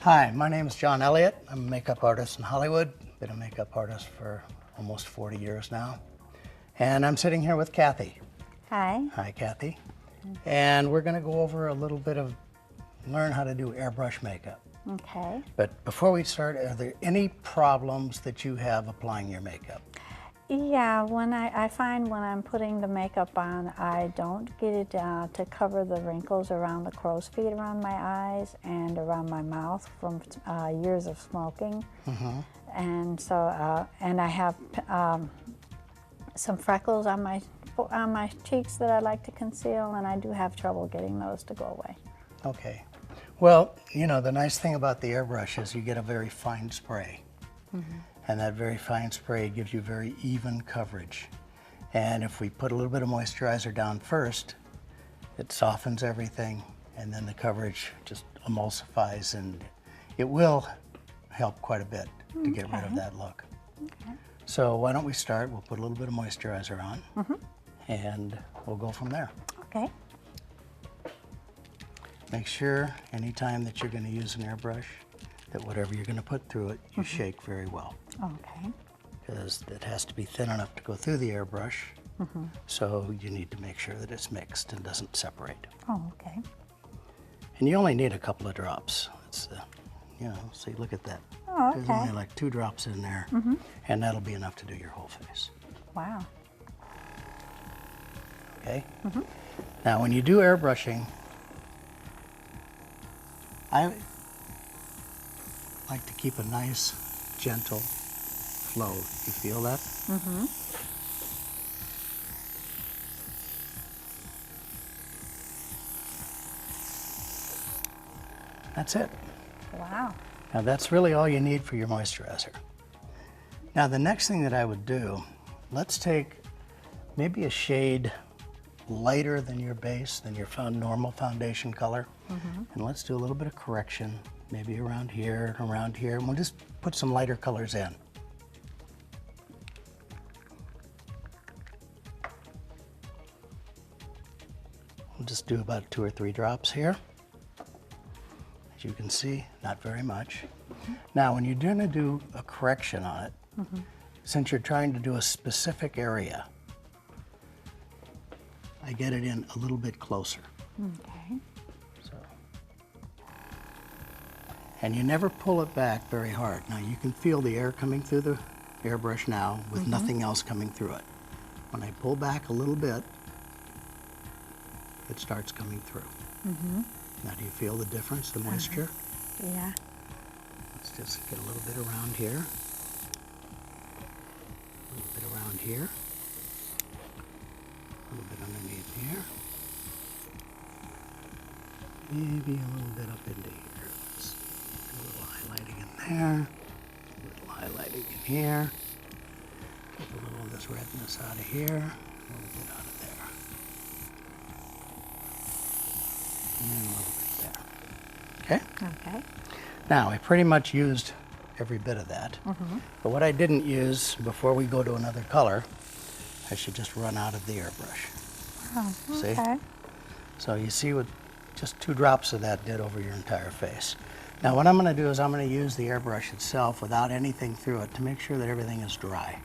Hi, my name is John Elliott. I'm a makeup artist in Hollywood. Been a makeup artist for almost 40 years now. And I'm sitting here with Kathy. Hi. Hi, Kathy. And we're going to go over a little bit of learn how to do airbrush makeup. Okay. But before we start, are there any problems that you have applying your makeup? Yeah, when I find when I'm putting the makeup on, I don't get it to cover the wrinkles around the crow's feet around my eyes and around my mouth from years of smoking. And so, and I have some freckles on my cheeks that I like to conceal, and I do have trouble getting those to go away. Okay. Well, you know, the nice thing about the airbrush is you get a very fine spray. And that very fine spray gives you very even coverage. And if we put a little bit of moisturizer down first, it softens everything, and then the coverage just emulsifies, and it will help quite a bit to get rid of that look. Okay. So why don't we start? We'll put a little bit of moisturizer on, and we'll go from there. Okay. Make sure anytime that you're going to use an airbrush that whatever you're going to put through it, you shake very well. Okay. Because it has to be thin enough to go through the airbrush, so you need to make sure that it's mixed and doesn't separate. Oh, okay. And you only need a couple of drops. It's, you know, see, look at that. Oh, There's okay. only like 2 drops in there, and that'll be enough to do your whole face. Wow. Okay? Now, when you do airbrushing, I like to keep a nice, gentle flow. You feel that? That's it. Wow. Now that's really all you need for your moisturizer. Now the next thing that I would do, let's take maybe a shade lighter than your base, than your normal foundation color, and let's do a little bit of correction, maybe around here, and we'll just put some lighter colors in. We'll just do about 2 or 3 drops here. As you can see, not very much. Now, when you're going to do a correction on it, since you're trying to do a specific area, I get it in a little bit closer. Okay. So, and you never pull it back very hard. Now, you can feel the air coming through the airbrush now with nothing else coming through it. When I pull back a little bit, it starts coming through. Now, do you feel the difference, the moisture? Yeah. Let's just get a little bit around here. A little bit around here. A little bit underneath here. Maybe a little bit up into here. Let's do a little highlighting in there. A little highlighting in here. Get a little of this redness out of here. A little bit out of there. And a little bit there. Okay? Okay. Now, I pretty much used every bit of that. But what I didn't use before we go to another color, I should just run out of the airbrush. Oh, See? okay. So you see what just 2 drops of that did over your entire face. Now what I'm going to do is I'm going to use the airbrush itself without anything through it to make sure that everything is dry.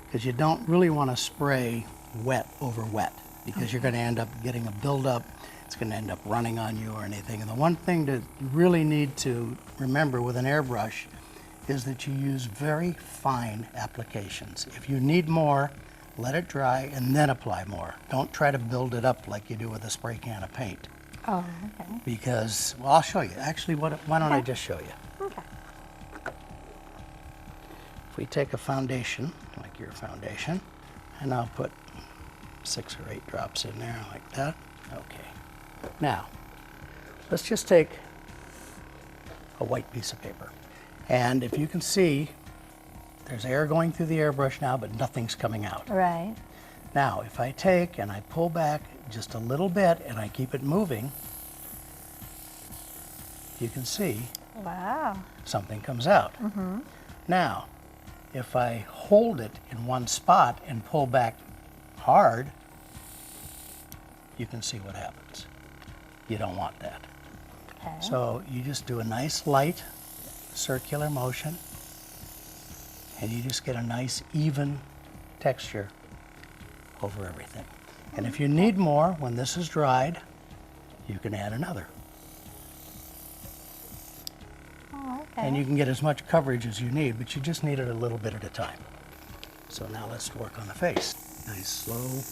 Because you don't really want to spray wet over wet, because you're going to end up getting a buildup. It's going to end up running on you or anything. And the one thing that you really need to remember with an airbrush is that you use very fine applications. If you need more, let it dry and then apply more. Don't try to build it up like you do with a spray can of paint. Oh, okay. Because, well, I'll show you. Actually, why don't I just show you? Okay. If we take a foundation, like your foundation, and I'll put 6 or 8 drops in there like that. Okay. Now, let's just take a white piece of paper. And if you can see, there's air going through the airbrush now, but nothing's coming out. Right. Now, if I take and I pull back just a little bit and I keep it moving, you can see Wow. something comes out. Now, if I hold it in one spot and pull back hard, you can see what happens. You don't want that. Okay. So you just do a nice light circular motion, and you just get a nice even texture over everything. And if you need more, when this is dried, you can add another. Oh, okay. And you can get as much coverage as you need, but you just need it a little bit at a time. So now let's work on the face. Nice, slow.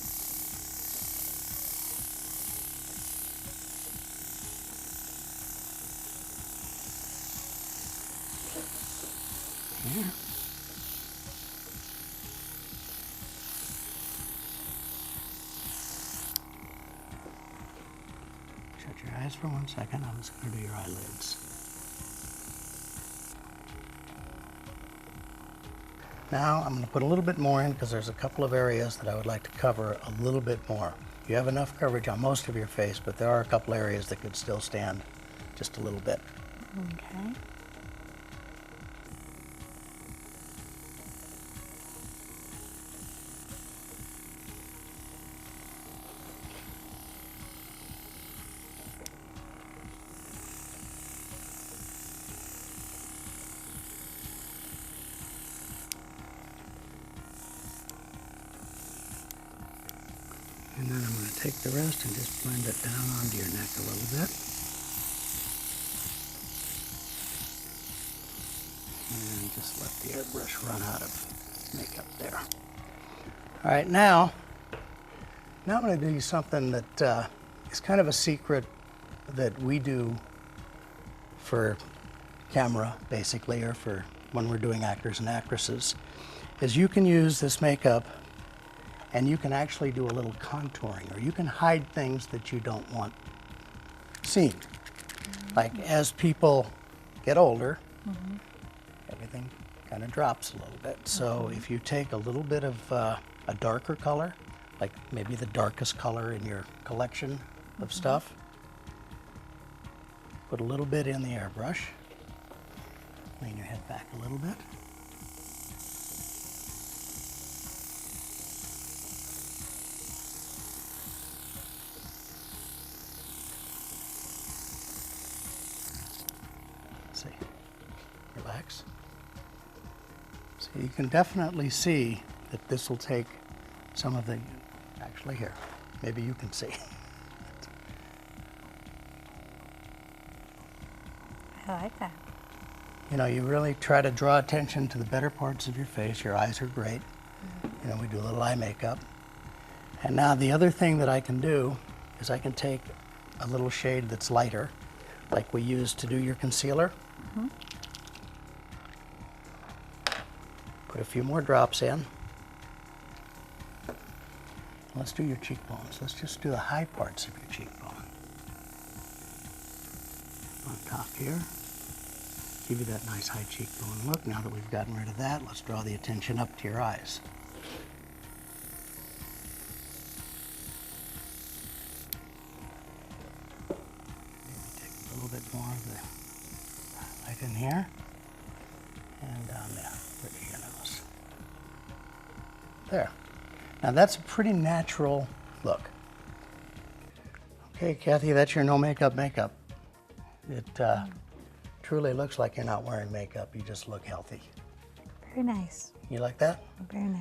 Here. Shut your eyes for 1 second. I'm just going to do your eyelids. Now I'm going to put a little bit more in because there's a couple of areas that I would like to cover a little bit more. You have enough coverage on most of your face, but there are a couple areas that could still stand just a little bit. Okay. And then I'm going to take the rest and just blend it down onto your neck a little bit. And just let the airbrush run out of makeup there. All right, now I'm going to do something that is kind of a secret that we do for camera, basically, or for when we're doing actors and actresses, is you can use this makeup and you can actually do a little contouring, or you can hide things that you don't want seen. Like as people get older, everything kind of drops a little bit. So if you take a little bit of a darker color, like maybe the darkest color in your collection of stuff, put a little bit in the airbrush, lean your head back a little bit. See, relax. So you can definitely see that this will take some of the, actually here, maybe you can see. I like that. You know, you really try to draw attention to the better parts of your face. Your eyes are great. You know, we do a little eye makeup. And now the other thing that I can do is I can take a little shade that's lighter, like we use to do your concealer. Put a few more drops in. Let's do your cheekbones. Let's just do the high parts of your cheekbone. On top here. Give you that nice high cheekbone look. Now that we've gotten rid of that, let's draw the attention up to your eyes. Maybe take a little bit more of the light in here and down there, where your nose. There. Now that's a pretty natural look. Okay, Kathy, that's your no makeup makeup. It truly looks like you're not wearing makeup. You just look healthy. Very nice. You like that? Very nice.